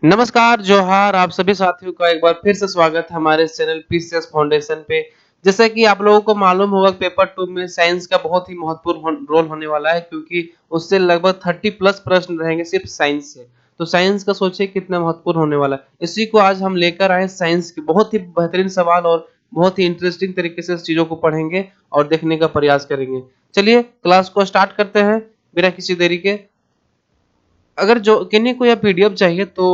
नमस्कार, जोहार आप सभी साथियों का एक बार फिर से स्वागत है हमारे इस चैनल पीसीएस फाउंडेशन पे। जैसा कि आप लोगों को मालूम होगा पेपर 2 में साइंस का बहुत ही महत्वपूर्ण रोल होने वाला है क्योंकि उससे लगभग 30 प्लस प्रश्न रहेंगे सिर्फ साइंस से। तो साइंस का सोचिए कितना महत्वपूर्ण होने वाला है। इसी को आज हम लेकर आए साइंस के बहुत ही बेहतरीन सवाल और बहुत ही इंटरेस्टिंग तरीके से इस चीज़ों को पढ़ेंगे और देखने का प्रयास करेंगे। चलिए क्लास को स्टार्ट करते हैं बिना किसी देरी के। अगर जो किन्हीं को यह पीडीएफ चाहिए तो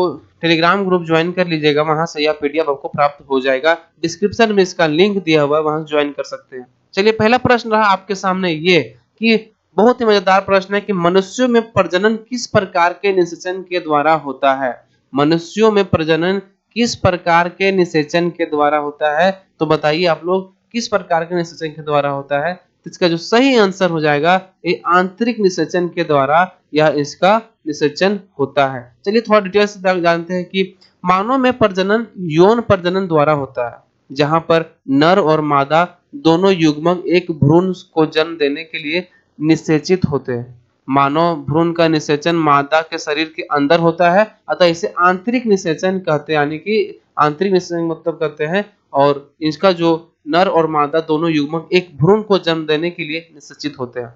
टेलीग्राम ग्रुप ज्वाइन कर लीजिएगा, वहां से यह पीडीएफ आपको प्राप्त हो जाएगा। डिस्क्रिप्शन में इसका लिंक दिया हुआ है, वहां से ज्वाइन कर सकते हैं। चलिए पहला प्रश्न रहा आपके सामने ये कि बहुत ही मजेदार प्रश्न है कि मनुष्यों में प्रजनन किस प्रकार के निषेचन के द्वारा होता है। मनुष्यों में प्रजनन किस प्रकार के निषेचन के द्वारा होता है, तो बताइए आप लोग किस प्रकार के निषेचन के द्वारा होता है। तो इसका जो सही आंसर हो जाएगा ये आंतरिक निषेचन के द्वारा या इसका निषेचन होता है। चलिए थोड़ा डिटेल से जानते हैं कि मानव में प्रजनन यौन प्रजनन द्वारा होता है, जहां पर नर और मादा दोनों युग्मक एक भ्रूण को जन्म देने के लिए निषेचित होते हैं। मानव भ्रूण का निषेचन मादा के शरीर के अंदर होता है, अतः इसे आंतरिक निषेचन कहते हैं, यानी कि आंतरिक निषेचन मतलब कहते हैं। और इसका जो नर और मादा दोनों युग्मक एक भ्रूण को जन्म देने के लिए निषेचित होते हैं।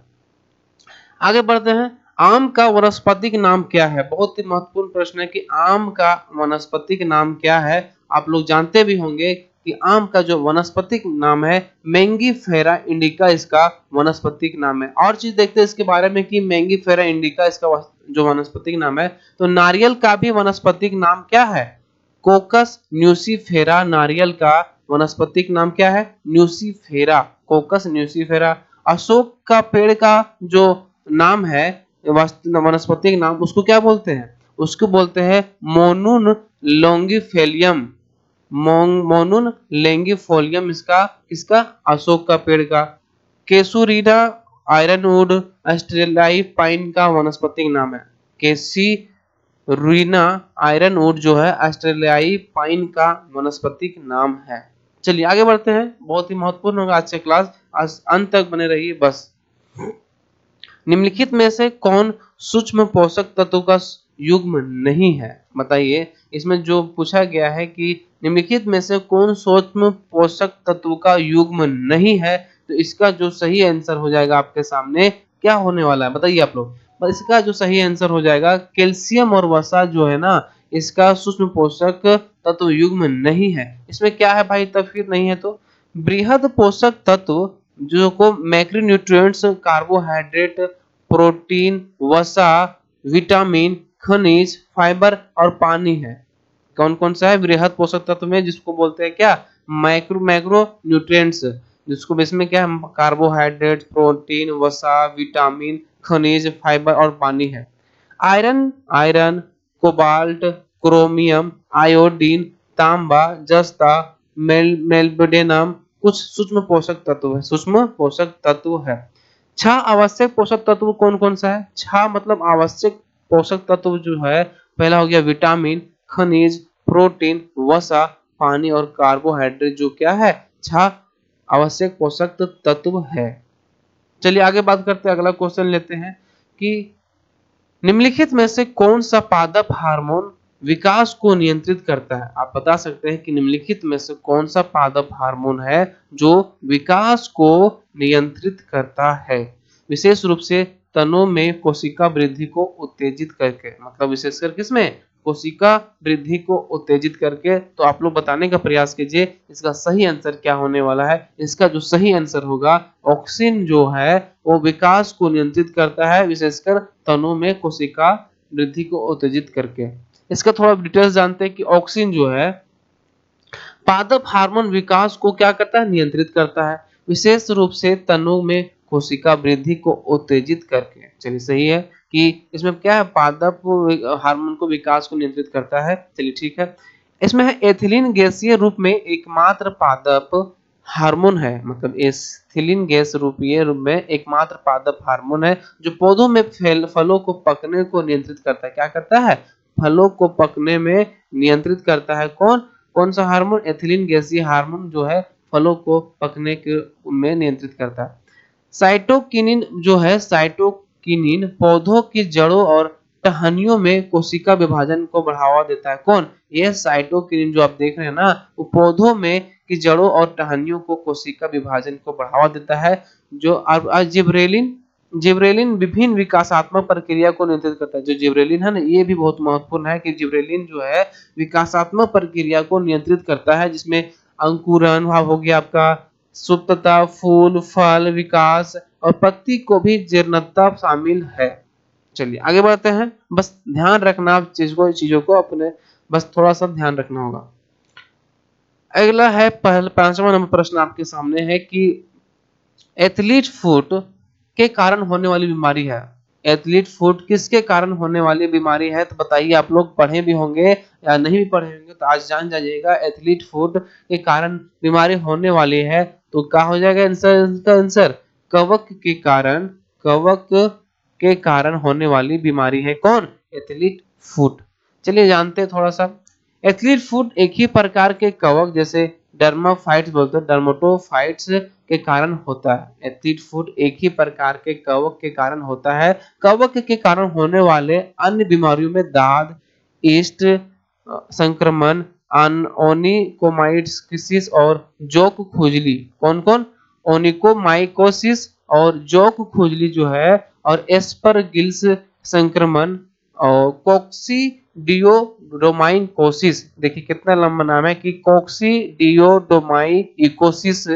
आगे बढ़ते हैं। आम का वनस्पतिक नाम क्या है? बहुत ही महत्वपूर्ण प्रश्न है कि आम का वनस्पतिक नाम क्या है। आप लोग जानते भी होंगे कि आम का जो वनस्पतिक नाम है मैंगीफेरा इंडिका इसका वनस्पतिक नाम है। और चीज देखते हैं इसके बारे में कि मैंगीफेरा इंडिका इसका जो वनस्पतिक नाम है। तो नारियल का भी वनस्पतिक नाम क्या है? कोकस न्यूसीफेरा। नारियल का वनस्पतिक नाम क्या है? Nucifera, कोकस nucifera. अशोक का पेड़ का जो नाम है वनस्पतिक नाम, उसको क्या बोलते हैं? उसको बोलते हैं मोनून लॉन्गिफेलियम। मोनून लॉन्गिफोलियम इसका अशोक का पेड़ का। केसुरीना आयरनवुड ऑस्ट्रेलियाई पाइन का वनस्पतिक नाम है। केसीरुइना आयरनवुड जो है ऑस्ट्रेलियाई पाइन का वनस्पतिक नाम है। चलिए आगे बढ़ते हैं, बहुत ही महत्वपूर्ण होगा आज से क्लास, आज अंत तक बने रहिए बस। निम्नलिखित में से कौन सूक्ष्म पोषक तत्व का युग्म नहीं है? बताइए, इसमें जो पूछा गया है कि निम्नलिखित में से कौन सूक्ष्म पोषक तत्व का युग्म नहीं है, तो इसका जो सही आंसर हो जाएगा आपके सामने क्या होने वाला है बताइए आप लोग। इसका जो सही आंसर हो जाएगा कैल्शियम और वसा जो है ना, इसका सूक्ष्म पोषक तत्व युग्म नहीं है। इसमें क्या है भाई, तब फिर नहीं है तो बृहद पोषक तत्व जो को मैक्रोन्यूट्रिएंट्स, कार्बोहाइड्रेट, प्रोटीन, वसा, विटामिन, खनिज, फाइबर और पानी है। कौन कौन सा है बृहद पोषक तत्व में, जिसको बोलते हैं क्या? मैक्रो न्यूट्रिएंट्स, जिसको इसमें क्या है? कार्बोहाइड्रेट, प्रोटीन, वसा, विटामिन, खनिज, फाइबर और पानी है। आयरन, कोबाल्ट, क्रोमियम, आयोडीन, तांबा, जस्ता, मेल्बेडेनम कुछ सूक्ष्म पोषक तत्व है, सूक्ष्म पोषक तत्व है। छह आवश्यक पोषक तत्व कौन कौन सा है? छह मतलब आवश्यक पोषक तत्व जो है, पहला हो गया विटामिन, खनिज, प्रोटीन, वसा, पानी और कार्बोहाइड्रेट, जो क्या है? छह आवश्यक पोषक तत्व है। चलिए आगे बात करते हैं, अगला क्वेश्चन लेते हैं कि निम्नलिखित में से कौन सा पादप हार्मोन विकास को नियंत्रित करता है? आप बता सकते हैं कि निम्नलिखित में से कौन सा पादप हार्मोन है जो विकास को नियंत्रित करता है, विशेष रूप से तनों में कोशिका वृद्धि को उत्तेजित करके। मतलब विशेषकर किसमें? कोशिका वृद्धि को उत्तेजित करके। तो आप लोग बताने का प्रयास कीजिए इसका सही आंसर क्या होने वाला है। इसका जो सही आंसर होगा ऑक्सिन जो है वो विकास को नियंत्रित करता है, विशेषकर तनों में कोशिका वृद्धि को उत्तेजित करके। इसका थोड़ा डिटेल्स जानते हैं कि ऑक्सिन जो है पादप हार्मोन विकास को क्या करता है? नियंत्रित करता है, विशेष रूप से तनों में कोशिका वृद्धि को उत्तेजित करके। चलिए सही है कि इसमें क्या है, पादप हार्मोन को विकास को नियंत्रित करता है। चलिए ठीक है। इसमें है एथिलीन गैसीय रूप में एकमात्र पादप हार्मोन है। मतलब एथिलीन गैस रूपीय रूप में एकमात्र पादप हार्मोन है जो पौधों में फलों को पकने को नियंत्रित करता है। क्या करता है? फलों को पकने में नियंत्रित करता है। कौन कौन सा हार्मोन? एथिलीन गैसीय हार्मोन जो है फलों को पकने के में नियंत्रित करता है। साइटोकिनिन जो है, साइटोकिनिन पौधों की जड़ों और टहनियों में कोशिका विभाजन को बढ़ावा देता है? कौन? ये साइटोकिनिन जो आप देख रहे हैं ना, वो पौधों में की जड़ों और टहनियों को कोशिका विभाजन को बढ़ावा देता है। जो जिब्रेलिन जिब्रेलिन विभिन्न विकासात्मक प्रक्रिया को नियंत्रित करता है। जो जिब्रेलिन है ना, ये भी बहुत महत्वपूर्ण है कि जिब्रेलिन जो है विकासात्मक प्रक्रिया को नियंत्रित करता है, जिसमें अंकुरन हो गया आपका, सुप्तता, फूल फल विकास और पत्ती को भी जीर्णता शामिल है। चलिए आगे बढ़ते हैं। बस ध्यान रखना आप चीजों को अपने, बस थोड़ा सा ध्यान रखना होगा। अगला है पहला 5वां नंबर प्रश्न आपके सामने है कि एथलीट फुट के कारण होने वाली बीमारी है। एथलीट फुट किसके कारण होने वाली बीमारी है? तो बताइए, आप लोग पढ़े भी होंगे या नहीं भी पढ़े होंगे तो आज जान जाइएगा। एथलीट फुट के कारण बीमारी होने वाली है तो क्या हो जाएगा आंसर? इसका आंसर कवक के कारण, कवक के कारण होने वाली बीमारी है कौन? Athlete foot. चलिए जानते हैं थोड़ा सा। एथलीट फुट एक ही प्रकार के कवक जैसे डर्माफाइट्स बोलते हैं, डर्मेटोफाइट्स के कारण होता है। एथलीट फुट एक ही प्रकार के कवक के कारण होता है। कवक के कारण होने वाले अन्य बीमारियों में दाद, ईस्ट संक्रमण, ओनिकोमाइकोसिस और जोक खुजली। कौन कौन? ओनिकोमाइकोसिस और जोक खुजली जो है, और एस्परगिल्स संक्रमण और कोक्सीडियोडोमाइकोसिस। देखिए कितना लंबा नाम है कि कोक्सीडियोडोमाइकोसिस,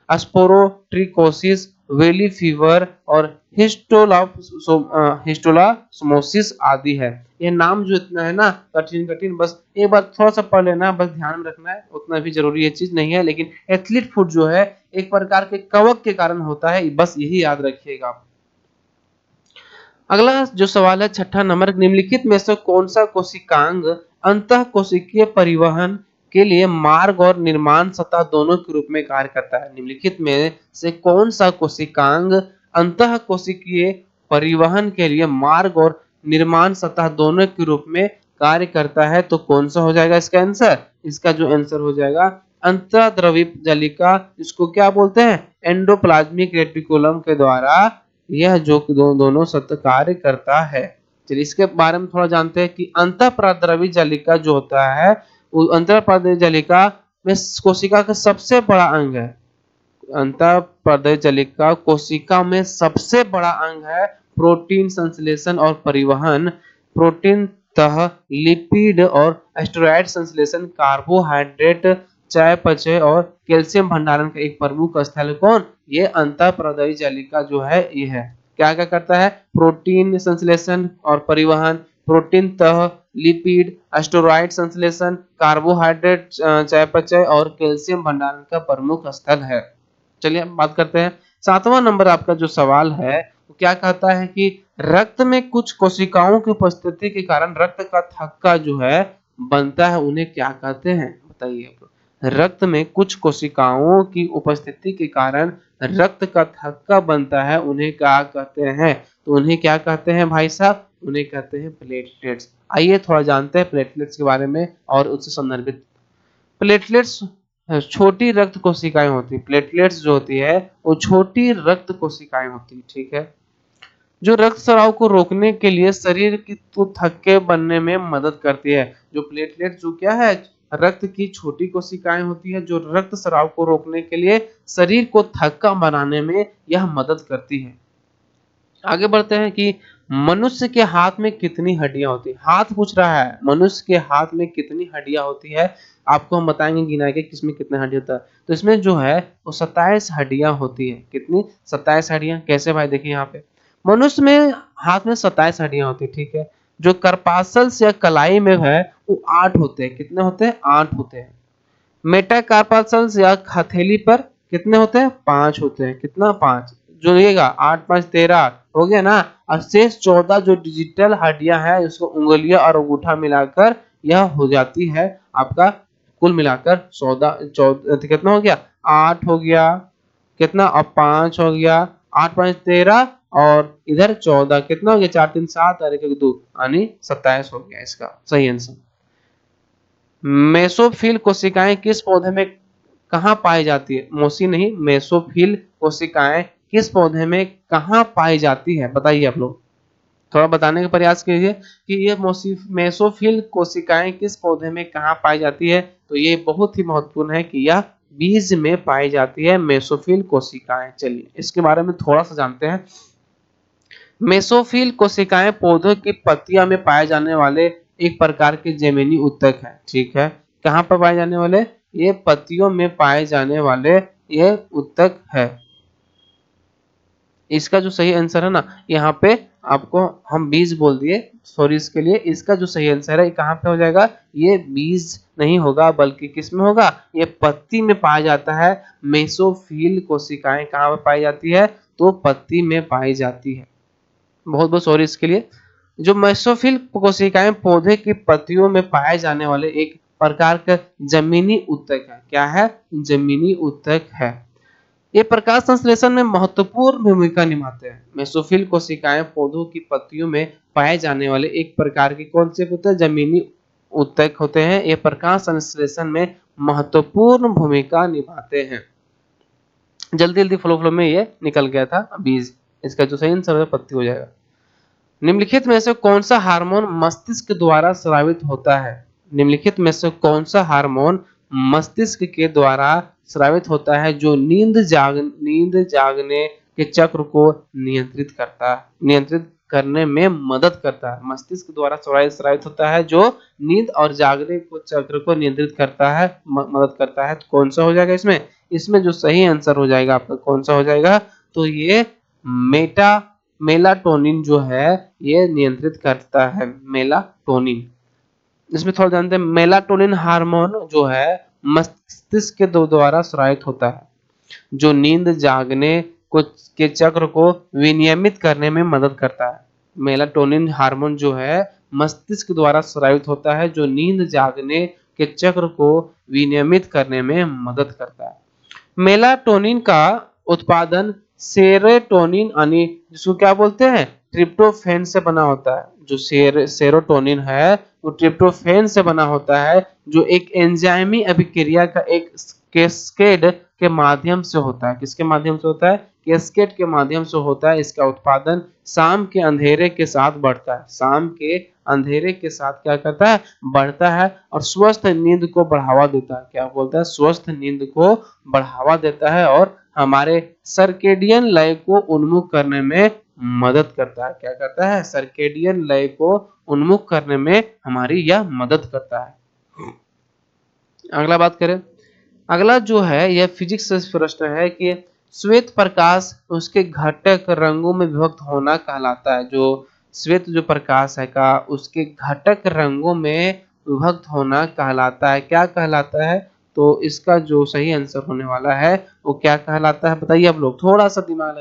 स्पोरोट्रिकोसिस, वेली फीवर और हिस्टोलासमोसिस आदि है। ये नाम जो इतना है ना कठिन कठिन, बस एक बार थोड़ा सा पढ़ लेना, बस ध्यान में रखना है, उतना भी जरूरी ये चीज नहीं है। लेकिन एथलीट फुट जो है एक प्रकार के कवक के कारण होता है, बस यही याद रखिएगा आप। अगला जो सवाल है 6ठा नंबर, निम्नलिखित में से कौन सा कोशिकांग अंतः कोशिकीय परिवहन के लिए मार्ग और निर्माण सतह दोनों के रूप में कार्य करता है? निम्नलिखित में से कौन सा कोशिकांग अंतः कोशिकीय परिवहन के लिए मार्ग और निर्माण सतह दोनों के रूप में कार्य करता है? तो कौन सा हो जाएगा इसका आंसर? इसका जो आंसर हो जाएगा अंतःद्रवित जालिका, इसको क्या बोलते हैं? एंडोप्लाज्मिक रेटिकुलम के द्वारा यह जो दोनों सतह कार्य करता है। चलिए इसके बारे में थोड़ा जानते हैं कि अंतःप्राद्रवी जालिका जो होता है, वो अंतःप्राद्रवी जालिका में कोशिका का सबसे बड़ा अंग है। अंतःप्राद्रवी जालिका कोशिका में सबसे बड़ा अंग है। प्रोटीन संश्लेषण और परिवहन, प्रोटीन तह, लिपिड और स्टेरॉइड संश्लेषण, कार्बोहाइड्रेट चयापचय और कैल्शियम भंडारण का एक प्रमुख स्थल कौन? ये अंतःप्राद्रवी जालिका जो है ये है। क्या क्या करता है? प्रोटीन संश्लेषण और परिवहन, प्रोटीन तह, लिपिड, स्टेरॉइड संश्लेषण, कार्बोहाइड्रेट चयापचय और कैल्शियम भंडारण का प्रमुख स्थल है। चलिए हम बात करते हैं। 7वां नंबर आपका जो सवाल है वो क्या कहता है कि रक्त में कुछ कोशिकाओं की उपस्थिति के कारण रक्त का थक्का जो है बनता है, उन्हें क्या कहते हैं? बताइए आप। रक्त में कुछ कोशिकाओं की उपस्थिति के कारण रक्त का थक्का बनता है, उन्हें क्या कहते हैं? तो उन्हें क्या कहते हैं भाई साहब? उन्हें कहते हैं प्लेटलेट्स। आइए थोड़ा जानते हैं प्लेटलेट्स के बारे में और उससे संदर्भित। प्लेटलेट्स छोटी रक्त कोशिकाएं होती है। प्लेटलेट्स जो होती है वो छोटी रक्त कोशिकाएं होती है, ठीक है, जो रक्त स्राव को रोकने के लिए शरीर की तो थक्के बनने में मदद करती है। जो प्लेटलेट जो क्या है, रक्त की छोटी कोशिकाएं होती है जो रक्त स्राव को रोकने के लिए शरीर को थक्का बनाने में यह मदद करती है। आगे बढ़ते हैं कि मनुष्य के हाथ में कितनी हड्डियां होती है? हाथ पूछ रहा है, मनुष्य के हाथ में कितनी हड्डियां होती है? आपको हम बताएंगे गिना के किसमें कितने हड्डी होता है। तो इसमें जो है वो 27 हड्डियां होती है। कितनी? 27 हड्डियां। कैसे भाई? देखिए यहाँ पे मनुष्य में हाथ में 27 हड्डियां होती है, ठीक है। जो कार्पासल्स या कलाई में है वो 8 होते हैं। कितने होते हैं? 8 होते हैं। मेटाकार्पासल्स या हथेली पर कितने होते हैं? 5 होते हैं। कितना? 5। जोड़िएगा 8 5 13 हो गया ना। और शेष 14 जो डिजिटल हड्डियां हैं, उसको उंगलियां और अंगूठा मिलाकर यह हो जाती है आपका कुल मिलाकर 14 कितना हो गया? 8 हो गया। कितना? अब 5 हो गया। 8 5 13 और इधर 14 कितना हो गया? 4 3 7 और 1 1 2 यानी 27 हो गया इसका सही आंसर। मेसोफिल कोशिकाएं किस पौधे में कहाँ पाई जाती है? मोसी नहीं, मेसोफिल कोशिकाएं किस पौधे में कहाँ पाई जाती है? बताइए आप लोग। थोड़ा बताने का प्रयास कीजिए कि ये मेसोफिल कोशिकाएं किस पौधे में कहाँ पाई जाती है। तो ये बहुत ही महत्वपूर्ण है कि यह बीज में पाई जाती है मेसोफिल कोशिकाएं। चलिए इसके बारे में थोड़ा सा जानते हैं। मेसोफिल कोशिकाएं पौधों की पत्तियों में पाए जाने वाले एक प्रकार के जमीनी ऊतक है। ठीक है, कहाँ पर पाए जाने वाले? ये पत्तियों में पाए जाने वाले ये ऊतक है। इसका जो सही आंसर है ना, यहाँ पे आपको हम बीज बोल दिए, सॉरी इसके लिए। इसका जो सही आंसर है कहाँ पे हो जाएगा? ये बीज नहीं होगा बल्कि किस में होगा? ये पत्ती में पाया जाता है। मेसोफिल कोशिकाएं कहाँ पर पाई जाती है? तो पत्ती में पाई जाती है। बहुत बहुत सॉरी इसके लिए। जो मेसोफिल कोशिकाएं पौधे की पत्तियों में पाए जाने वाले एक प्रकार का जमीनी ऊतक है। क्या है? जमीनी ऊतक है। ये प्रकाश संश्लेषण में महत्वपूर्ण भूमिका निभाते हैं। मेसोफिल कोशिकाएं पौधों की पत्तियों में पाए जाने वाले एक प्रकार की कौन से ऊतक? जमीनी ऊतक होते हैं। ये प्रकाश संश्लेषण में महत्वपूर्ण भूमिका निभाते हैं। जल्दी जल्दी फ्लो में ये निकल गया था बीज। इसका जो सही आंसर है पत्ती हो जाएगा। निम्नलिखित में से कौन सा हार्मोन मस्तिष्क द्वारा स्रावित होता है? निम्नलिखित में से कौन सा हार्मोन मस्तिष्क के द्वारा स्रावित होता है जो नींद जागने के चक्र को नियंत्रित करने में मदद करता है? मस्तिष्क द्वारा स्रावित होता है जो नींद और जागने को चक्र को नियंत्रित करता है, मदद करता है। तो कौन सा हो जाएगा इसमें? इसमें जो सही आंसर हो जाएगा आपका कौन सा हो जाएगा? तो ये मेलाटोनिन जो है ये नियंत्रित करता है। मेलाटोनिन, इसमें थोड़ा जानते हैं। मेलाटोनिन हार्मोन जो है मस्तिष्क के द्वारा स्रावित होता है जो नींद जागने को के चक्र को विनियमित करने में मदद करता है। मेलाटोनिन हार्मोन जो है मस्तिष्क द्वारा स्रावित होता है जो नींद जागने के चक्र को विनियमित करने में मदद करता है। मेलाटोनिन का उत्पादन सेरोटोनिन यानी जिसको क्या बोलते हैं? ट्रिप्टोफैन से बना होता है। जो सेरोटोनिन है वो ट्रिप्टोफैन से बना होता है जो एक एंजाइमी अभिक्रिया का एक कैस्केड के माध्यम से होता है। किसके माध्यम से होता है? कैस्केड के माध्यम से होता है। इसका उत्पादन शाम के अंधेरे के साथ बढ़ता है। शाम के अंधेरे के साथ क्या करता है? बढ़ता है और स्वस्थ नींद को बढ़ावा देता है। क्या बोलता है? स्वस्थ नींद को बढ़ावा देता है और हमारे सर्केडियन लय को उन्मुख करने में मदद करता है। क्या करता है? सर्केडियन लय को उन्मुख करने में हमारी यह मदद करता है। अगला बात करें। अगला जो है यह फिजिक्स से प्रश्न है कि श्वेत प्रकाश उसके घटक रंगों में विभक्त होना कहलाता है। जो श्वेत जो प्रकाश है का उसके घटक रंगों में विभक्त होना कहलाता है। क्या कहलाता है? तो इसका जो सही आंसर होने वाला है वो क्या कहलाता है बताइए आप लोग। थोड़ा सा दिमाग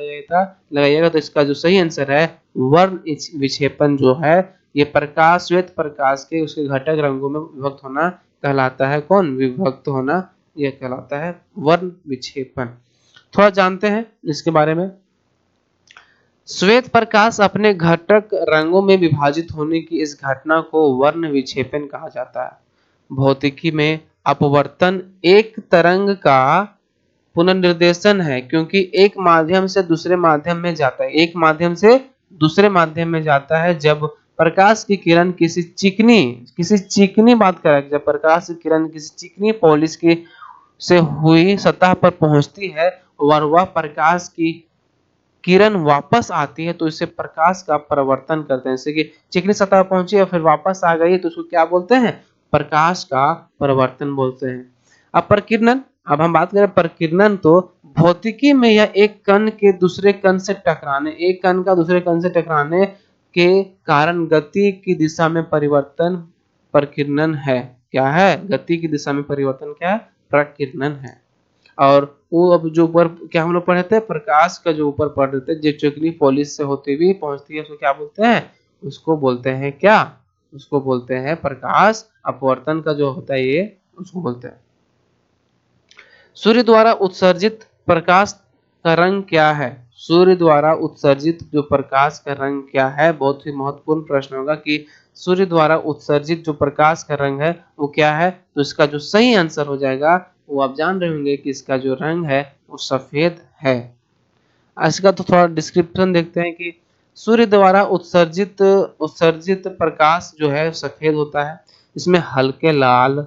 लगाइएगा तो इसका जो सही आंसर है वर्ण विक्षेपण जो है ये प्रकाश श्वेत प्रकाश के उसके घटक रंगों में विभक्त होना कहलाता है। कौन? विभक्त होना यह कहलाता है वर्ण विक्षेपण। थोड़ा जानते हैं इसके बारे में। श्वेत प्रकाश अपने घटक रंगों में विभाजित होने की इस घटना को वर्ण विक्षेपण कहा जाता है। भौतिकी में अपवर्तन एक तरंग का पुनर्निर्देशन है क्योंकि एक माध्यम से दूसरे माध्यम में जाता है। एक माध्यम से दूसरे माध्यम में जाता है। जब प्रकाश की किरण किसी चिकनी बात करें, जब प्रकाश की किरण किसी चिकनी पॉलिश की से हुई सतह पर पहुंचती है और वह प्रकाश की किरण वापस आती है तो इसे प्रकाश का परिवर्तन करते हैं। जैसे कि चिकनी सतह पहुंची और फिर वापस आ गई तो उसको क्या बोलते हैं? प्रकाश का परिवर्तन बोलते हैं। अब प्रकीर्णन, अब हम बात करें प्रकीर्णन तो भौतिकी में यह एक कण के दूसरे कण से टकराने, एक कण का दूसरे कण से टकराने के कारण गति की दिशा में परिवर्तन प्रकीर्णन है। क्या है? गति की दिशा में परिवर्तन क्या है? प्रकीर्णन है। और वो अब जो ऊपर क्या हम लोग पढ़े थे, प्रकाश का जो ऊपर पढ़ रहे थे जो चिकनी पॉलिश से होते हुए पहुंचती है उसको क्या बोलते हैं? उसको बोलते हैं क्या? उसको बोलते हैं प्रकाश अपवर्तन का जो होता है ये उसको बोलते हैं। सूर्य द्वारा उत्सर्जित प्रकाश का रंग क्या है? सूर्य द्वारा उत्सर्जित जो प्रकाश का रंग क्या है? बहुत ही महत्वपूर्ण प्रश्न होगा कि सूर्य द्वारा उत्सर्जित जो प्रकाश का रंग है वो क्या है? तो इसका जो सही आंसर हो जाएगा वो आप जान रहे होंगे कि इसका जो रंग है वो सफेद है। इसका तो थोड़ा डिस्क्रिप्शन देखते हैं कि सूर्य द्वारा उत्सर्जित उत्सर्जित प्रकाश जो है सफेद होता है। इसमें हल्के लाल,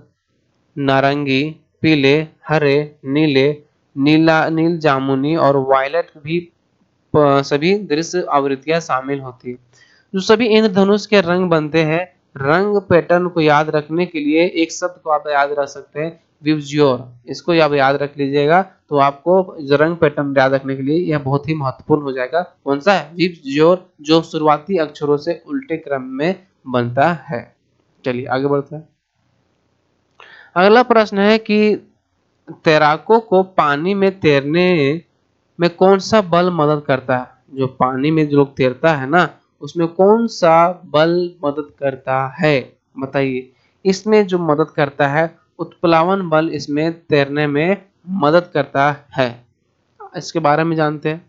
नारंगी, पीले, हरे, नीले, नील जामुनी और वायलेट भी सभी दृश्य आवृत्तियां शामिल होती है। जो सभी इंद्रधनुष के रंग बनते हैं, रंग पैटर्न को याद रखने के लिए एक शब्द को आप याद रख सकते हैं, विबज्योर। इसको आप याद रख लीजिएगा तो आपको रंग पैटर्न याद रखने के लिए यह बहुत ही महत्वपूर्ण हो जाएगा। कौन सा है? विबज्योर, जो शुरुआती अक्षरों से उल्टे क्रम में बनता है। चलिए आगे बढ़ते हैं। अगला प्रश्न है कि तैराकों को पानी में तैरने में कौन सा बल मदद करता है? जो पानी में जो लोग तैरता है ना, उसमें कौन सा बल मदद करता है? बताइए। इसमें जो मदद करता है, उत्प्लावन बल इसमें तैरने में मदद करता है। इसके बारे में जानते हैं।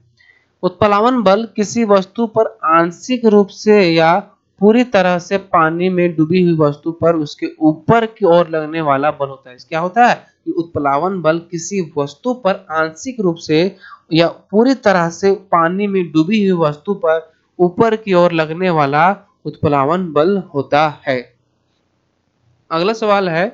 उत्प्लावन बल किसी वस्तु पर आंशिक रूप से या पूरी तरह से पानी में डूबी हुई वस्तु पर उसके ऊपर की ओर लगने वाला बल होता है। क्या होता है कि उत्प्लावन बल किसी वस्तु पर आंशिक रूप से या पूरी तरह से पानी में डूबी हुई वस्तु पर ऊपर की ओर लगने वाला उत्प्लावन बल होता है। अगला सवाल है,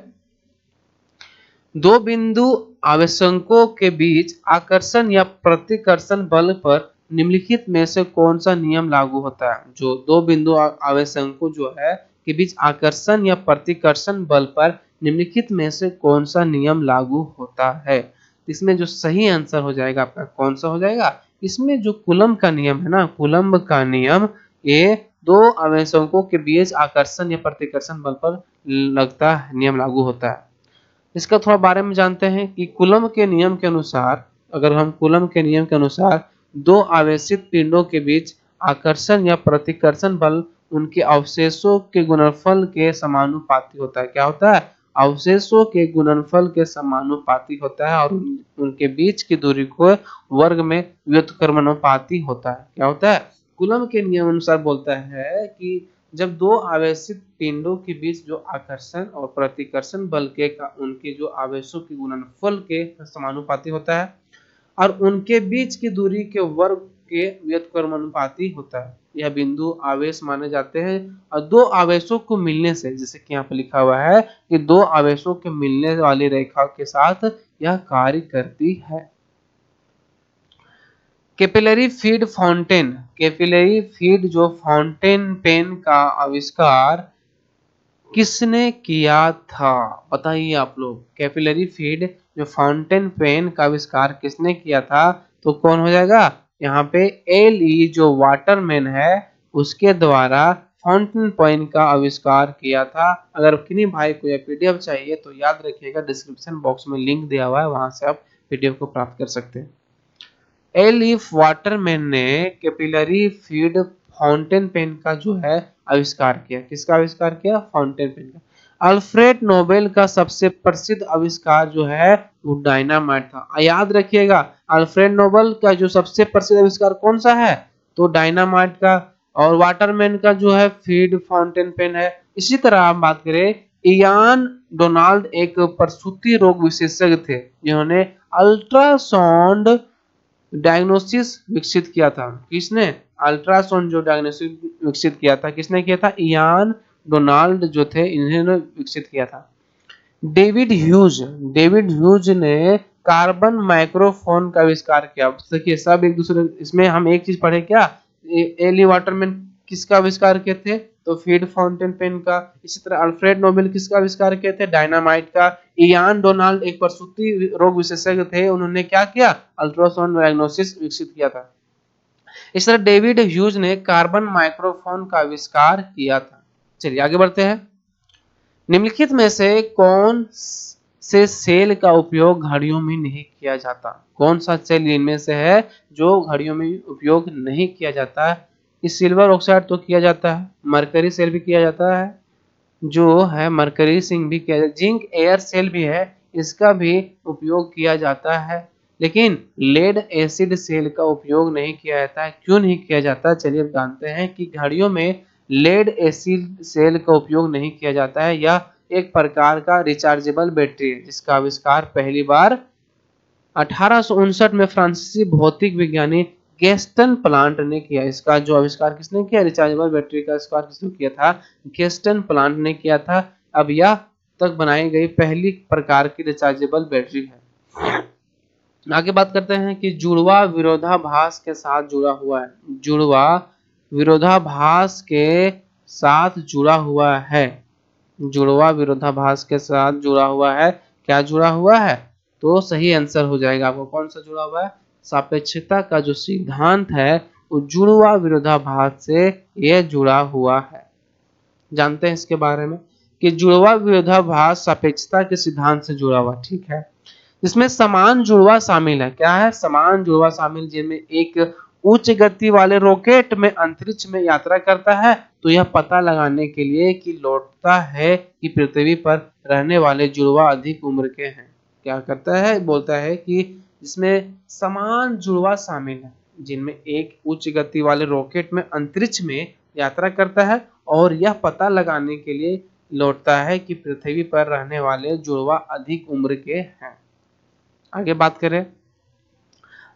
दो बिंदु आवेशकों के बीच आकर्षण या प्रतिकर्षण बल पर निम्नलिखित में से कौन सा नियम लागू होता है? जो दो बिंदु आवेशकों जो है के बीच आकर्षण या प्रतिकर्षण बल पर निम्नलिखित में से कौन सा नियम लागू होता है? इसमें जो सही आंसर हो जाएगा आपका कौन सा हो जाएगा? इसमें जो कूलम्ब का नियम है ना, कूलम्ब का नियम, ये दो आवेशकों के बीच आकर्षण या प्रतिकर्षण बल पर लगता नियम लागू होता है। इसका थोड़ा बारे में जानते हैं कि कूलम्ब के नियम के अनुसार, अगर हम कूलम्ब के नियम के अनुसार दो आवेशित पिंडों के बीच आकर्षण या प्रतिकर्षण बल उनके अवशेषों के गुणनफल के समानुपाती होता है। क्या होता है? अवशेषों के गुणनफल के समानुपाती होता है और उनके बीच की दूरी को वर्ग में व्युत्क्रमानुपाती होता है। क्या होता है? कूलम्ब के नियम अनुसार बोलता है कि जब दो आवेशित पिंडों के बीच जो आकर्षण और प्रतिकर्षण बल के उनके जो आवेशों के गुणनफल के समानुपाती होता है और उनके बीच की दूरी के वर्ग के व्युत्क्रमानुपाती होता है, यह बिंदु आवेश माने जाते हैं। और दो आवेशों को मिलने से, जैसे कि यहाँ पे लिखा हुआ है कि दो आवेशों के मिलने वाली रेखा के साथ यह कार्य करती है। Capillary feed fountain, capillary feed जो फाउंटेन पेन का आविष्कार किसने किया था? बताइए आप लोग। कैपिलरी फीड जो फाउंटेन पेन का आविष्कार किसने किया था? तो कौन हो जाएगा यहाँ पे? एल.ई. जो वाटरमैन है उसके द्वारा फाउंटेन पेन का आविष्कार किया था। अगर किन्हीं भाई को यह पीडीएफ चाहिए तो याद रखिएगा, डिस्क्रिप्शन बॉक्स में लिंक दिया हुआ है, वहां से आप पीडीएफ को प्राप्त कर सकते हैं। एल.ई. वाटरमैन ने कैपिलरी फीड फाउंटेन पेन का जो है आविष्कार किया। किसका आविष्कार किया? फाउंटेन पेन का। अल्फ्रेड नोबेल का सबसे प्रसिद्ध आविष्कार जो है वो डायनामाइट था। याद रखिएगा, अल्फ्रेड नोबेल का जो सबसे प्रसिद्ध आविष्कार कौन सा है? तो डायनामाइट का। और वाटरमैन का जो है फीड फाउंटेन पेन है। इसी तरह आप बात करें, इयान डोनाल्ड एक प्रसूति रोग विशेषज्ञ थे जिन्होंने अल्ट्रासाउंड डायग्नोसिस विकसित किया था। किसने? अल्ट्रासाउंड जो डायग्नोसिस विकसित किया था, किसने किया था? इयान डोनाल्ड जो थे, इन्होंने विकसित किया था। डेविड ह्यूज ने कार्बन माइक्रोफोन का आविष्कार किया। देखिए सब एक दूसरे, इसमें हम एक चीज पढ़े क्या? एली वाटरमैन किसका आविष्कार किए थे? तो फीड फाउंटेन पेन का। इसी तरह अल्फ्रेड नोबेल किसका आविष्कार किए थे? डायनामाइट का। इयान डोनाल्ड एक प्रसूति रोग विशेषज्ञ थे, उन्होंने क्या किया? अल्ट्रासाउंड डायग्नोसिस विकसित किया था। इस तरह डेविड ह्यूज ने कार्बन माइक्रोफोन का आविष्कार किया था। चलिए आगे बढ़ते हैं। निम्नलिखित में से कौन से सेल का उपयोग घड़ियों में नहीं किया जाता? कौन सा सेल इनमें से है जो घड़ियों में उपयोग नहीं किया जाता है? इस सिल्वर ऑक्साइड तो किया जाता है, मरकरी सेल भी किया जाता है, जो है मरकरी सिंह भी किया जाता है, जिंक एयर सेल भी है, इसका भी उपयोग किया जाता है। लेकिन लेड एसिड सेल का उपयोग नहीं किया जाता है। क्यों नहीं किया जाता? चलिए जानते हैं कि घड़ियों में लेड एसिड सेल का उपयोग नहीं किया जाता है। यह एक प्रकार का रिचार्जेबल बैटरी है जिसका आविष्कार पहली बार 1859 में फ्रांसीसी भौतिक विज्ञानी गेस्टन प्लांट ने किया। इसका जो आविष्कार किसने किया? रिचार्जेबल बैटरी का आविष्कार किसने किया था? गेस्टन प्लांट ने किया था। अब यह तक बनाई गई पहली प्रकार की रिचार्जेबल बैटरी है। आगे बात करते हैं कि जुड़वा विरोधाभास के साथ जुड़ा हुआ है। जुड़वा विरोधाभास के साथ जुड़ा हुआ है। जुड़वा विरोधाभास के साथ जुड़ा हुआ है। क्या जुड़ा हुआ है? तो सही आंसर हो जाएगा आपको। कौन सा जुड़ा हुआ है? सापेक्षता का जो सिद्धांत है वो जुड़वा विरोधाभास से यह जुड़ा हुआ है। जानते हैं इसके बारे में कि जुड़वा विरोधाभास सापेक्षता के सिद्धांत से जुड़ा हुआ, ठीक है। इसमें समान जुड़वा शामिल है। क्या है? समान जुड़वा शामिल, जिनमें एक उच्च गति वाले रॉकेट में अंतरिक्ष में यात्रा करता है तो यह पता लगाने के लिए कि लौटता है कि पृथ्वी पर रहने वाले जुड़वा अधिक उम्र के हैं। क्या करता है? बोलता है कि इसमें समान जुड़वा शामिल है, जिनमें एक उच्च गति वाले रॉकेट में अंतरिक्ष में यात्रा करता है और यह पता लगाने के लिए लौटता है कि पृथ्वी पर रहने वाले जुड़वा अधिक उम्र के हैं। आगे बात करें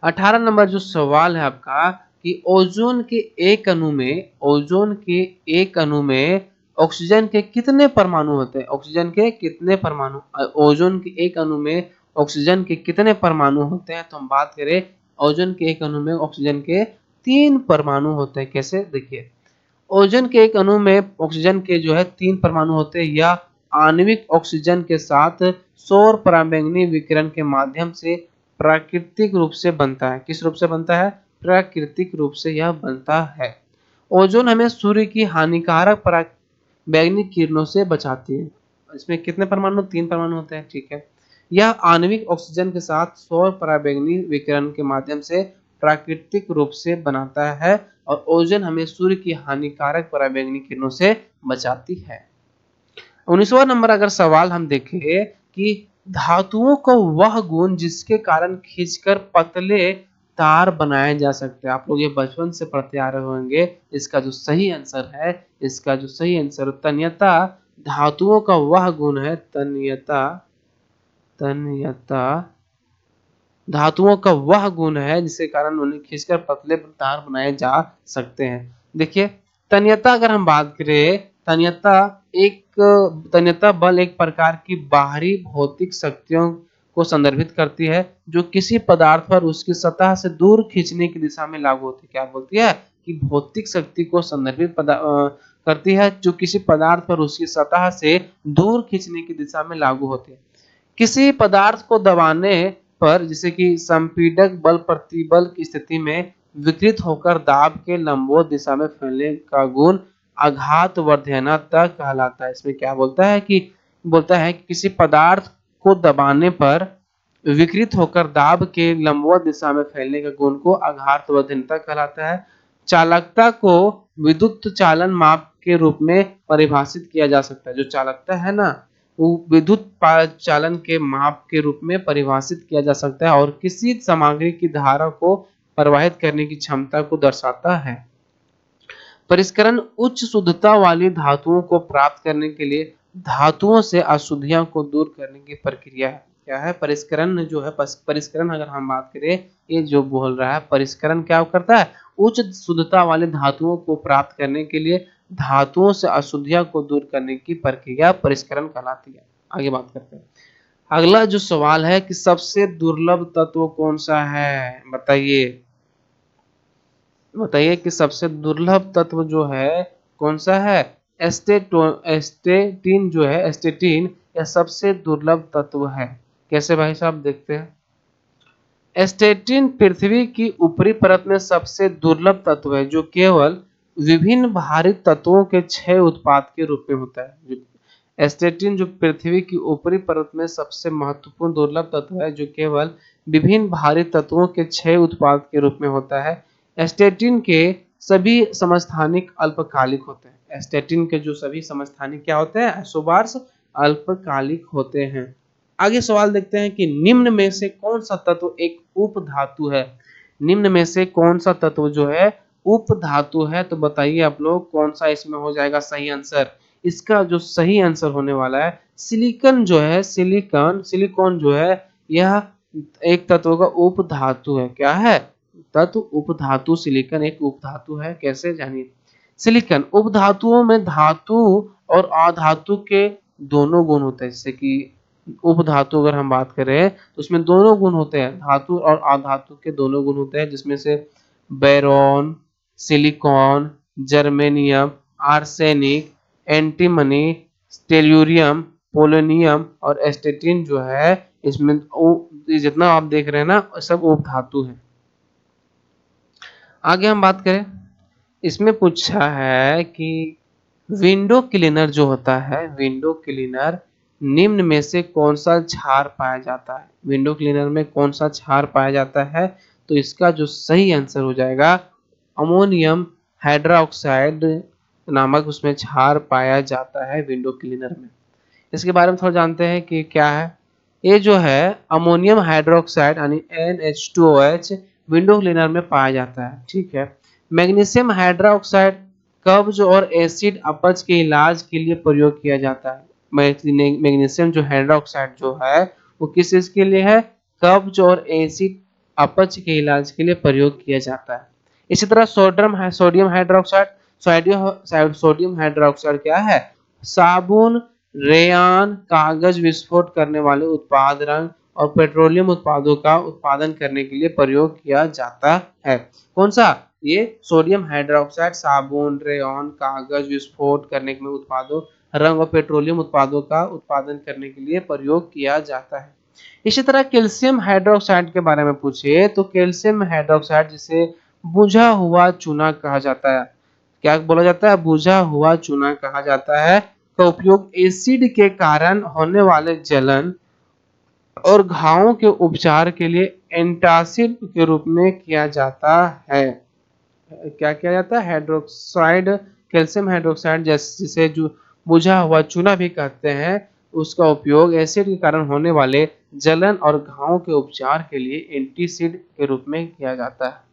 18 नंबर जो सवाल है आपका कि ओजोन के एक अणु में ऑक्सीजन के कितने परमाणु होते हैं? ऑक्सीजन के कितने परमाणु? ओजोन के एक अणु में ऑक्सीजन के कितने परमाणु होते हैं? तो हम बात करें ओजोन के एक अणु में ऑक्सीजन के 3 परमाणु होते हैं। कैसे? देखिए, ओजोन के एक अणु में ऑक्सीजन के जो है 3 परमाणु होते हैं। यह आणविक ऑक्सीजन के साथ सौर पराबैंगनी विकिरण के माध्यम से प्राकृतिक रूप से बनता है। किस रूप से बनता है? प्राकृतिक रूप से यह बनता है। ओजोन हमें सूर्य की हानिकारक पराबैंगनी किरणों से बचाती है। इसमें कितने परमाणु? 3 परमाणु होते हैं, ठीक है। यह आणविक ऑक्सीजन के साथ सौर पराबैंगनी विकिरण के माध्यम से प्राकृतिक रूप से बनाता है और ओजोन हमें सूर्य की हानिकारक पराबैंगनी किरणों से बचाती है। 19वां नंबर अगर सवाल हम देखें कि धातुओं को वह गुण जिसके कारण खींचकर पतले तार बनाए जा सकते हैं। आप लोग ये बचपन से पढ़ते आ रहे होंगे। इसका जो सही आंसर है, तन्यता धातुओं का वह गुण है। तन्यता धातुओं का वह गुण है जिसके कारण उन्हें खींचकर पतले तार बनाए जा सकते हैं। देखिए, तन्यता अगर हम बात करें, तन्यता बल एक प्रकार की बाहरी भौतिक शक्तियों को संदर्भित करती है जो किसी पदार्थ पर उसकी सतह से दूर खींचने की दिशा में लागू होती है। क्या बोलती है? कि भौतिक शक्ति को संदर्भित करती है जो किसी पदार्थ पर उसकी सतह से दूर खींचने की दिशा में लागू होती है। किसी पदार्थ को दबाने पर, जैसे कि संपीडक बल प्रतिबल की स्थिति में विकृत होकर दाब के लंबवत दिशा में फैलने का गुण आघातवर्धनता कहलाता है। इसमें क्या बोलता है कि किसी पदार्थ को दबाने पर विकृत होकर दाब के लंबवत दिशा में फैलने का गुण को आघातवर्धनता कहलाता है। चालकता को विद्युत चालन माप के रूप में परिभाषित किया जा सकता है। जो चालकता है ना, वो विद्युत चालन के माप के रूप में परिभाषित किया जा सकता है और किसी सामग्री की धारा को प्रवाहित करने की क्षमता को दर्शाता है। परिष्करण उच्च शुद्धता वाली धातुओं को प्राप्त करने के लिए धातुओं से अशुद्धियों को दूर करने की प्रक्रिया है। क्या है? परिष्करण जो है, परिष्करण अगर हम बात करें, ये जो बोल रहा है परिष्करण क्या करता है? उच्च शुद्धता वाले धातुओं को प्राप्त करने के लिए धातुओं से अशुद्धियों को दूर करने की प्रक्रिया परिष्करण कहलाती है। आगे बात करते हैं। अगला जो सवाल है कि सबसे दुर्लभ तत्व कौन सा है? बताइए कि सबसे दुर्लभ तत्व जो है कौन सा है? एस्टेटिन जो है, एस्टेटिन यह सबसे दुर्लभ तत्व है। कैसे भाई साहब? देखते हैं। एस्टेटिन पृथ्वी की ऊपरी परत में सबसे दुर्लभ तत्व है जो केवल विभिन्न भारित तत्वों के क्षय उत्पाद के रूप में होता है। एस्टेटिन जो पृथ्वी की ऊपरी परत में सबसे महत्वपूर्ण दुर्लभ तत्व है जो केवल विभिन्न भारित तत्वों के क्षय उत्पाद के रूप में होता है। एस्टेटिन के सभी समस्थानिक अल्पकालिक होते हैं। एस्टेटिन के जो सभी समस्थानिक क्या होते हैं? आइसोबार्स अल्पकालिक होते हैं। आगे सवाल देखते हैं कि निम्न में से कौन सा तत्व एक उप धातु है? निम्न में से कौन सा तत्व जो है उप धातु है? तो बताइए आप लोग कौन सा इसमें हो जाएगा सही आंसर? इसका जो सही आंसर होने वाला है सिलिकॉन जो है, सिलिकॉन जो है यह एक तत्व का उप धातु है। क्या है? तत्व उपधातु सिलिकॉन एक उपधातु है। कैसे जानिए। सिलिकॉन उपधातुओं में धातु और अधातु के दोनों गुण होते हैं। जैसे कि उपधातु अगर हम बात करें तो उसमें दोनों गुण होते हैं, धातु और अधातु के दोनों गुण होते हैं, जिसमें से Barron, silicon, germanium, arsenic, antimony, tellurium, polonium और एस्टेटिन जो है इसमें जितना आप देख रहे हैं ना सब उपधातु है। आगे हम बात करें, इसमें पूछा है कि विंडो क्लीनर जो होता है, विंडो क्लीनर निम्न में से कौन सा क्षार पाया जाता है। विंडो क्लीनर में कौन सा क्षार पाया जाता है, तो इसका जो सही आंसर हो जाएगा अमोनियम हाइड्रोक्साइड नामक उसमें क्षार पाया जाता है विंडो क्लीनर में। इसके बारे में थोड़ा जानते हैं कि क्या है। ये जो है अमोनियम हाइड्रोक्साइड यानी NH2OH विंडो क्लीनर में पाया जाता है। ठीक है। मैग्नीशियम हाइड्रोक्साइड कब्ज और एसिड अपच के इलाज के लिए प्रयोग किया जाता है। मैग्नीशियम जो हाइड्रोक्साइड जो है वो किस चीज के लिए है, कब्ज और एसिड अपच के इलाज के लिए प्रयोग किया जाता है। इसी तरह सोडियम हाइड्रोक्साइड, सोडियम हाइड्रोक्साइड क्या है, साबुन, रेयान, कागज विस्फोट करने वाले उत्पाद, रंग और पेट्रोलियम उत्पादों का उत्पादन करने के लिए प्रयोग किया जाता है। कौन सा, ये सोडियम हाइड्रोक्साइड साबुन, रेयान, कागज विस्फोट करने के उत्पादों, रंग और पेट्रोलियम उत्पादों का उत्पादन करने के लिए प्रयोग किया जाता है। इसी तरह कैल्शियम हाइड्रोक्साइड के बारे में पूछे तो कैल्शियम हाइड्रोक्साइड जिसे बुझा हुआ चूना कहा जाता है, क्या बोला जाता है, बुझा हुआ चूना कहा जाता है, का उपयोग एसिड के कारण होने वाले जलन और घावों के उपचार के लिए एंटासिड के रूप में किया जाता है। क्या किया जाता है, हाइड्रोक्साइड, कैल्शियम हाइड्रोक्साइड जिसे जो बुझा हुआ चूना भी कहते हैं, उसका उपयोग एसिड के कारण होने वाले जलन और घावों के उपचार के लिए एंटीसिड के रूप में किया जाता है।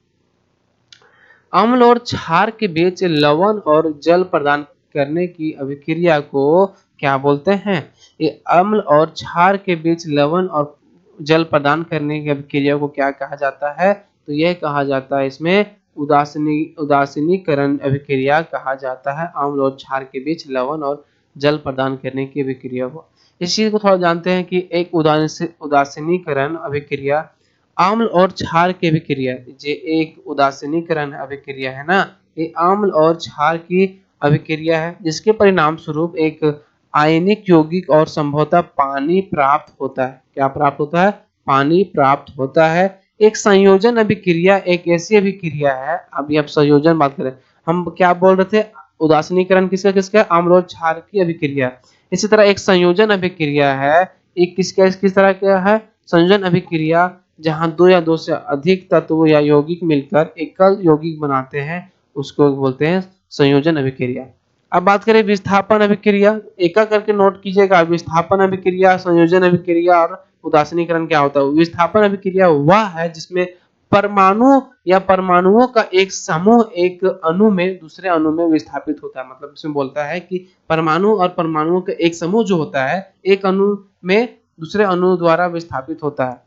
अम्ल और क्षार के बीच लवण और जल प्रदान करने की अभिक्रिया को क्या बोलते हैं। ये अम्ल और क्षार के बीच लवण और जल प्रदान करने की अभिक्रिया को क्या कहा जाता है, तो यह कहा जाता है इसमें उदासीनीकरण अभिक्रिया कहा जाता है। अम्ल और क्षार के बीच लवण और जल प्रदान करने की अभिक्रिया को, इस चीज को थोड़ा जानते हैं कि एक उदासीनीकरण अभिक्रिया अम्ल और क्षार की अभिक्रिया, जे एक उदासीनीकरण अभिक्रिया है ना, ये अम्ल और क्षार की अभिक्रिया है, जिसके परिणाम स्वरूप एक आयनिक यौगिक और संभवतः पानी प्राप्त होता है। क्या प्राप्त होता है, पानी प्राप्त होता है। एक संयोजन अभिक्रिया एक ऐसी अभिक्रिया है, अभी आप संयोजन बात करें, हम क्या बोल रहे थे, उदासीनीकरण किसका किसका, अम्ल और क्षार की अभिक्रिया। इसी तरह एक संयोजन अभिक्रिया है, एक किस तरह का है, संयोजन अभिक्रिया जहां दो या दो से अधिक तत्व या यौगिक मिलकर एकल यौगिक बनाते हैं, उसको बोलते हैं संयोजन अभिक्रिया। अब बात करें विस्थापन अभिक्रिया, एक करके नोट कीजिएगा, विस्थापन अभिक्रिया, संयोजन अभिक्रिया और उदासीनीकरण क्या होता है। विस्थापन अभिक्रिया वह है जिसमें परमाणु या परमाणुओं का एक समूह एक अणु में दूसरे अणु में विस्थापित होता है। मतलब इसमें बोलता है कि परमाणु और परमाणुओं का एक समूह जो होता है एक अणु में दूसरे अणु द्वारा विस्थापित होता है।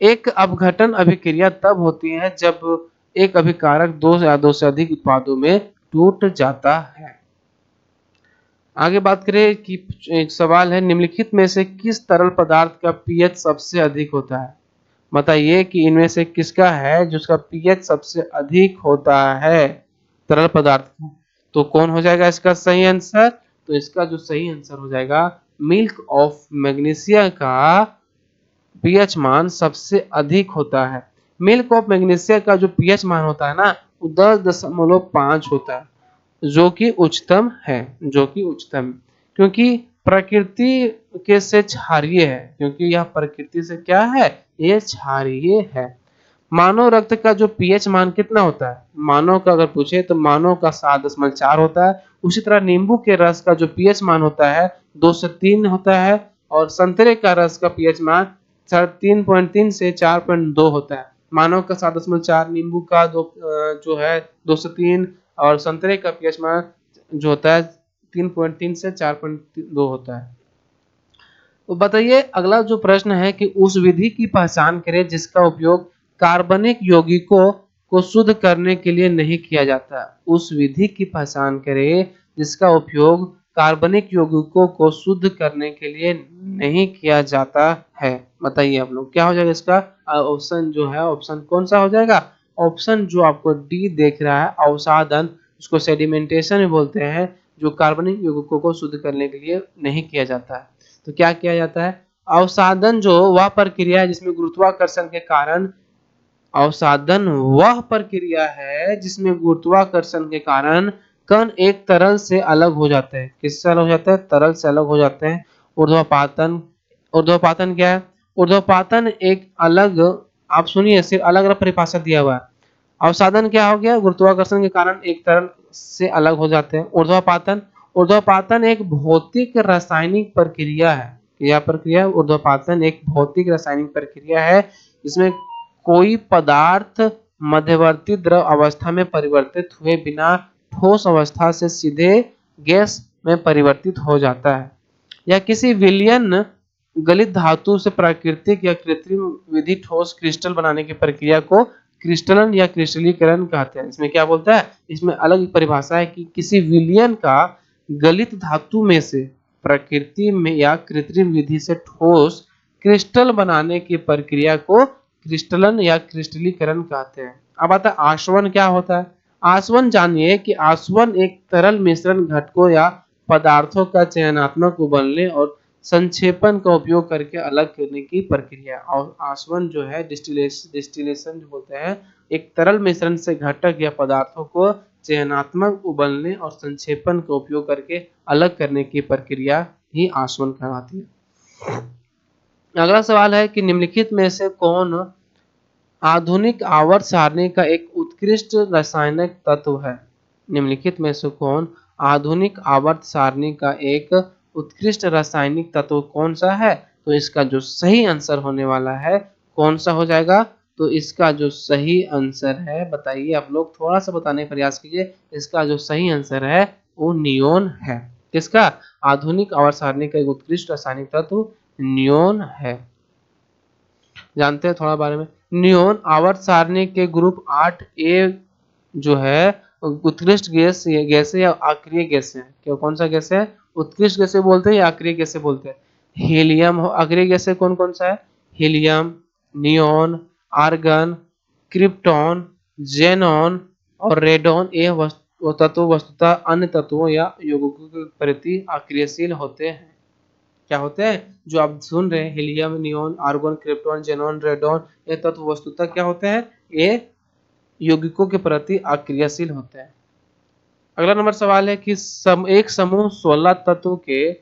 एक अपघटन अभिक्रिया तब होती है जब एक अभिकारक दो या दो से अधिक उत्पादों में टूट जाता है। आगे बात करें कि एक सवाल है, निम्नलिखित में से किस तरल पदार्थ का पीएच सबसे अधिक होता है। बताइए कि इनमें से किसका है जिसका पीएच सबसे अधिक होता है तरल पदार्थ का, तो कौन हो जाएगा इसका सही आंसर, तो इसका जो सही आंसर हो जाएगा मिल्क ऑफ मैग्नीशिया का पीएच मान सबसे अधिक होता है। मिल्क ऑफ मैग्नीशिया का जो पीएच मान होता है ना वो 10.5 होता है, जो कि उच्चतम है, जो कि उच्चतम, क्योंकि प्रकृति के से क्षारीय है, क्योंकि यह प्रकृति से क्या है, ये क्षारीय है। मानव रक्त का जो पीएच मान कितना होता है, मानव का अगर पूछे तो मानव का 7.4 होता है। उसी तरह नींबू के रस का जो पीएच मान होता है 2 से 3 होता है, और संतरे का रस का पीएच मान 3.3 से 4.2 होता है। मानव का 7.4, नींबू का जो है 2 से 3, और संतरे का पीएच मान जो होता है 3.3 से 4.2 होता है। तो बताइए अगला जो प्रश्न है कि उस विधि की पहचान करें जिसका उपयोग कार्बनिक यौगिकों को शुद्ध करने के लिए नहीं किया जाता। उस विधि की पहचान करें जिसका उपयोग कार्बनिक यौगिकों को शुद्ध करने के लिए नहीं किया जाता है। बताइए आप लोग क्या हो जाएगा इसका ऑप्शन जो है, ऑप्शन कौन सा हो जाएगा? ऑप्शन जो आपको डी देख रहा है, अवसादन, उसको सेडिमेंटेशन भी बोलते हैं, जो कार्बनिक यौगिकों को शुद्ध करने के लिए नहीं किया जाता है। तो क्या किया जाता है? अवसादन जो वह प्रक्रिया है जिसमें गुरुत्वाकर्षण के कारण, अवसादन वह प्रक्रिया है जिसमें गुरुत्वाकर्षण के कारण कण एक तरल से अलग हो जाते हैं। किससे अलग हो जाते हैं? तरल से अलग हो जाते हैं। ऊर्ध्वपातन, ऊर्ध्वपातन क्या है? ऊर्ध्वपातन एक अलग, आप सुनिए, सिर्फ अलग अलग परिभाषा दिया हुआ है। अवसादन क्या हो गया? गुरुत्वाकर्षण के कारण एक तरल से अलग हो जाते हैं। ऊर्ध्वपातन, ऊर्ध्वपातन एक भौतिक रासायनिक प्रक्रिया है। यह प्रक्रिया ऊर्ध्वपातन एक भौतिक रासायनिक प्रक्रिया है जिसमें कोई पदार्थ मध्यवर्ती द्रव अवस्था में परिवर्तित हुए बिना ठोस अवस्था से सीधे गैस में परिवर्तित हो जाता है। या किसी विलयन गलित धातु से प्राकृतिक या कृत्रिम विधि ठोस क्रिस्टल बनाने की प्रक्रिया को क्रिस्टलन या क्रिस्टलीकरण कहते हैं। इसमें क्या बोलता है? इसमें अलग परिभाषा है कि किसी विलयन का गलित धातु में से प्रकृति में या कृत्रिम विधि से ठोस क्रिस्टल बनाने की प्रक्रिया को क्रिस्टलन या क्रिस्टलीकरण कहते हैं। अब आता है आसवन क्या होता है? आसवन जानिए कि आसवन एक तरल मिश्रण घटकों या पदार्थों का चयनात्मक उबलने और संक्षेपण का उपयोग करके अलग करने की प्रक्रिया। और आसवन जो है डिस्टिलेशन जो बोलते हैं, एक तरल मिश्रण से घटक या पदार्थों को चयनात्मक उबलने और संक्षेपण का उपयोग करके अलग करने की प्रक्रिया ही आसवन कहलाती है। अगला सवाल है कि निम्नलिखित में से कौन आधुनिक आवर्त सारणी का एक उत्कृष्ट रासायनिक तत्व है? निम्नलिखित में से कौन आधुनिक आवर्त सारणी का एक उत्कृष्ट रासायनिक तत्व कौन सा है? तो इसका जो सही आंसर होने वाला है कौन सा हो जाएगा? तो इसका जो सही आंसर है, बताइए आप लोग, थोड़ा सा बताने का प्रयास कीजिए। इसका जो सही आंसर है वो नियोन है। किसका? आधुनिक आवर्त सारणी का एक उत्कृष्ट रासायनिक तत्व नियोन है। जानते हैं थोड़ा बारे में। नियोन आवर्त सारणी के ग्रुप 8A जो है उत्कृष्ट गैस या अक्रिय गैस है। क्या कौन सा गैस है? उत्कृष्ट गैस बोलते हैं या अक्रिय गैस बोलते हैं? हीलियम। अक्रिय गैस कौन कौन सा है? Helium, neon, argon, krypton, xenon और रेडॉन। ये तत्व वस्तुतः अन्य तत्वों या यौगिकों के प्रति अक्रियशील होते हैं। क्या होते हैं? जो आप सुन रहे हैं, helium, neon, argon, krypton, xenon, radon, ये तत्व वस्तुतः क्या होते हैं? ये यौगिकों के प्रति अक्रियाशील होते हैं। अगला नंबर सवाल है कि एक समूह 16 तत्व के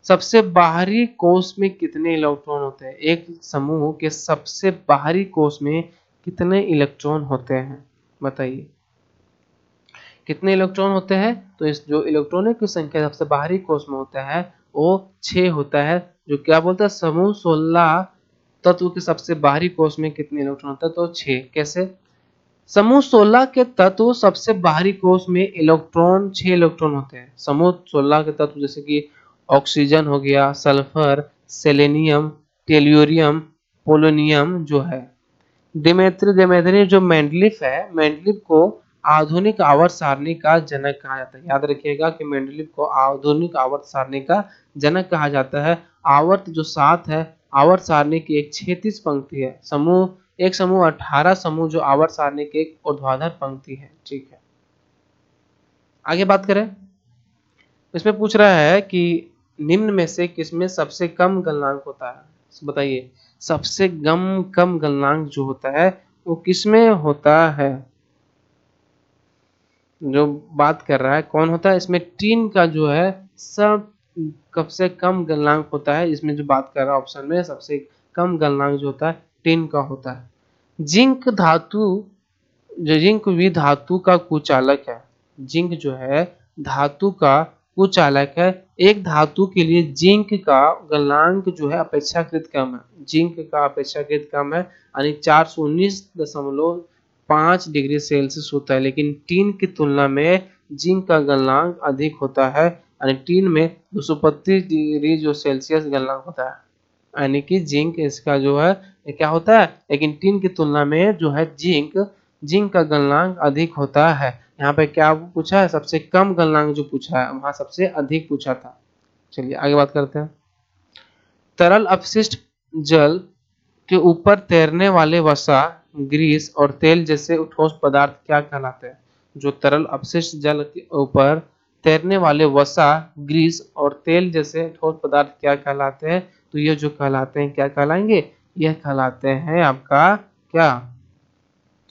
सबसे बाहरी कोश में कितने इलेक्ट्रॉन होते हैं? एक समूह के सबसे बाहरी कोश में कितने इलेक्ट्रॉन होते हैं? बताइए कितने इलेक्ट्रॉन होते हैं? तो इस जो इलेक्ट्रॉनों की संख्या सबसे बाहरी कोश में होता है वो 6 होता है। जो क्या बोलता है? समूह 16 तत्व के सबसे बाहरी कोश में कितने इलेक्ट्रॉन होता है? तो 6। कैसे? समूह 16 के तत्व सबसे बाहरी कोश में इलेक्ट्रॉन 6 इलेक्ट्रॉन होते हैं। समूह 16 के तत्व जैसे कि ऑक्सीजन हो गया, सल्फर, सेलेनियम, टेल्यूरियम, पोलोनियम जो है। देमेत्री जो मेंडलीफ है, मेंडलीफ को आधुनिक आवर्त सारणी का जनक कहा जाता है। याद रखिएगा कि मेंडलीफ को आधुनिक आवर्त सारणी का जनक कहा जाता है। आवर्त जो 7 है, आवर्त सारणी की एक क्षैतिज पंक्ति है। एक समूह 18 समूह जो आवर्त सारणी की एक ऊर्ध्वाधर पंक्ति है। ठीक है, आगे बात करें। इसमें पूछ रहा है कि निम्न में से किसमें सबसे कम गलनांक होता है? बताइए सबसे कम गलनांक जो होता है वो किसमें होता है? जो बात कर रहा है कौन होता है? इसमें टीन का जो है सबसे कम गलनांक होता है। इसमें जो बात कर रहा है ऑप्शन में सबसे कम गलनांक जो होता है टीन का होता है। जिंक धातु, जो जिंक भी धातु का कुचालक है। जिंक जो है धातु का कुचालक है। एक धातु के लिए जिंक का गलनांक जो है अपेक्षाकृत कम है। जिंक का अपेक्षाकृत कम है, यानी 419.5 डिग्री सेल्सियस होता है। लेकिन टीन की तुलना में जिंक का गलनांक अधिक होता है, यानी टीन में 225 डिग्री जो सेल्सियस गलनांक होता है। यानी कि जिंक इसका जो है क्या होता है, लेकिन टीन की तुलना में जो है जिंक जिंक का गलनांक अधिक होता है। यहाँ पे क्या पूछा है, सबसे कम गलनांक जो पूछा है, वहां सबसे अधिक पूछा था। चलिए आगे बात करते हैं। तरल अपशिष्ट जल के ऊपर तैरने वाले वसा, ग्रीस और तेल जैसे ठोस पदार्थ क्या कहलाते हैं? जो तरल अपशिष्ट जल के ऊपर तैरने वाले वसा, ग्रीस और तेल जैसे ठोस पदार्थ क्या कहलाते हैं? तो ये जो कहलाते हैं क्या कहलाएंगे? यह कहलाते हैं आपका क्या?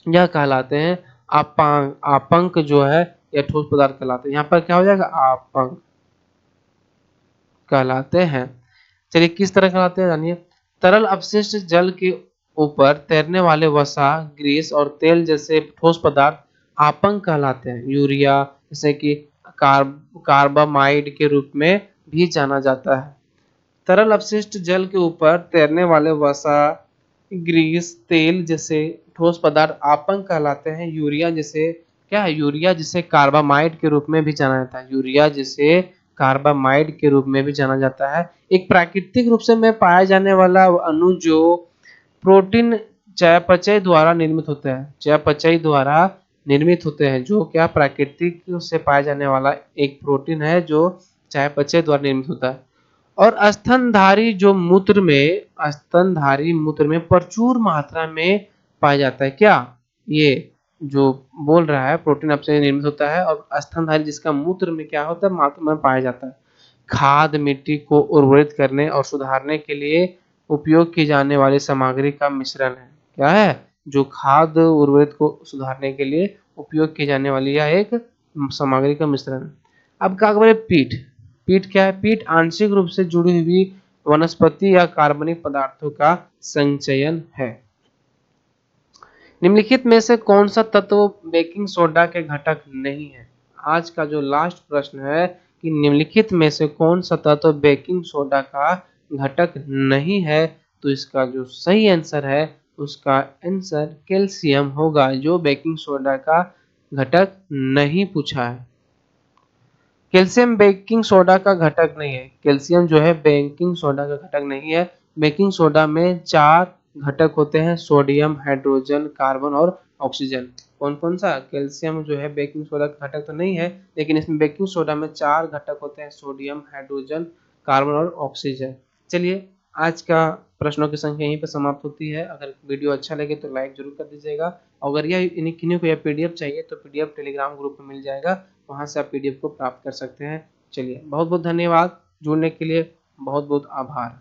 यह कहलाते हैं आपांक। आपंक जो है यह ठोस पदार्थ कहलाते हैं। यहाँ पर क्या हो जाएगा? आपंक कहलाते हैं। चलिए किस तरह कहलाते हैं जानिए। तरल अपशिष्ट जल के ऊपर तैरने वाले वसा, ग्रीस और तेल जैसे ठोस पदार्थ आपंक कहलाते हैं। यूरिया जैसे कि कार्बामाइड के रूप में भी जाना जाता है। तरल अपशिष्ट जल के ऊपर तैरने वाले वसा, ग्रीस, तेल जैसे ठोस पदार्थ आपंक कहलाते हैं। यूरिया जैसे क्या है? यूरिया जिसे कार्बामाइड के रूप में भी जाना जाता है। यूरिया जिसे कार्बामाइड के रूप में भी जाना जाता है। एक प्राकृतिक रूप से में पाया जाने वाला अणु जो प्रोटीन चयापचय द्वारा निर्मित होते हैं। चयापचय द्वारा निर्मित होते हैं, जो क्या प्राकृतिक से पाया जाने वाला एक प्रोटीन है जो चयापचय द्वारा निर्मित होता है। और स्तनधारी मूत्र में प्रचुर मात्रा में पाया जाता है। क्या ये जो बोल रहा है प्रोटीन आपसे निर्मित होता है और स्तनधारी जिसका मूत्र में क्या होता है? मात्रा में पाया जाता है। खाद मिट्टी को उर्वरित करने और सुधारने के लिए उपयोग की जाने वाली सामग्री का मिश्रण है। क्या है? जो खाद उर्वरित को सुधारने के लिए उपयोग की जाने वाली यह एक सामग्री का मिश्रण है। अब क्या करें? पीठ। पीठ क्या है? पीठ आंशिक रूप से जुड़ी हुई वनस्पति या कार्बनिक पदार्थों का संचयन है। निम्नलिखित में से कौन सा तत्व बेकिंग सोडा के घटक नहीं है? आज का जो लास्ट प्रश्न है कि निम्नलिखित में से कौन सा तत्व बेकिंग सोडा का घटक नहीं है? तो इसका जो सही आंसर है उसका आंसर कैल्शियम होगा, जो बेकिंग सोडा का घटक नहीं पूछा है। कैल्शियम बेकिंग सोडा का घटक नहीं है। कैल्शियम जो है बेकिंग सोडा का घटक नहीं है। बेकिंग सोडा में 4 घटक होते हैं, सोडियम, हाइड्रोजन, कार्बन और ऑक्सीजन। कौन कौन सा? कैल्शियम जो है बेकिंग सोडा का घटक तो नहीं है, लेकिन इसमें बेकिंग सोडा में 4 घटक होते हैं, सोडियम, हाइड्रोजन, कार्बन और ऑक्सीजन। चलिए आज का प्रश्नों की संख्या यहीं पर समाप्त होती है। अगर वीडियो अच्छा लगे तो लाइक जरूर कर दीजिएगा। अगर यह किन्हीं को यह पीडीएफ चाहिए तो पीडीएफ टेलीग्राम ग्रुप में मिल जाएगा, वहां से आप पीडीएफ को प्राप्त कर सकते हैं। चलिए बहुत बहुत धन्यवाद। जुड़ने के लिए बहुत बहुत आभार।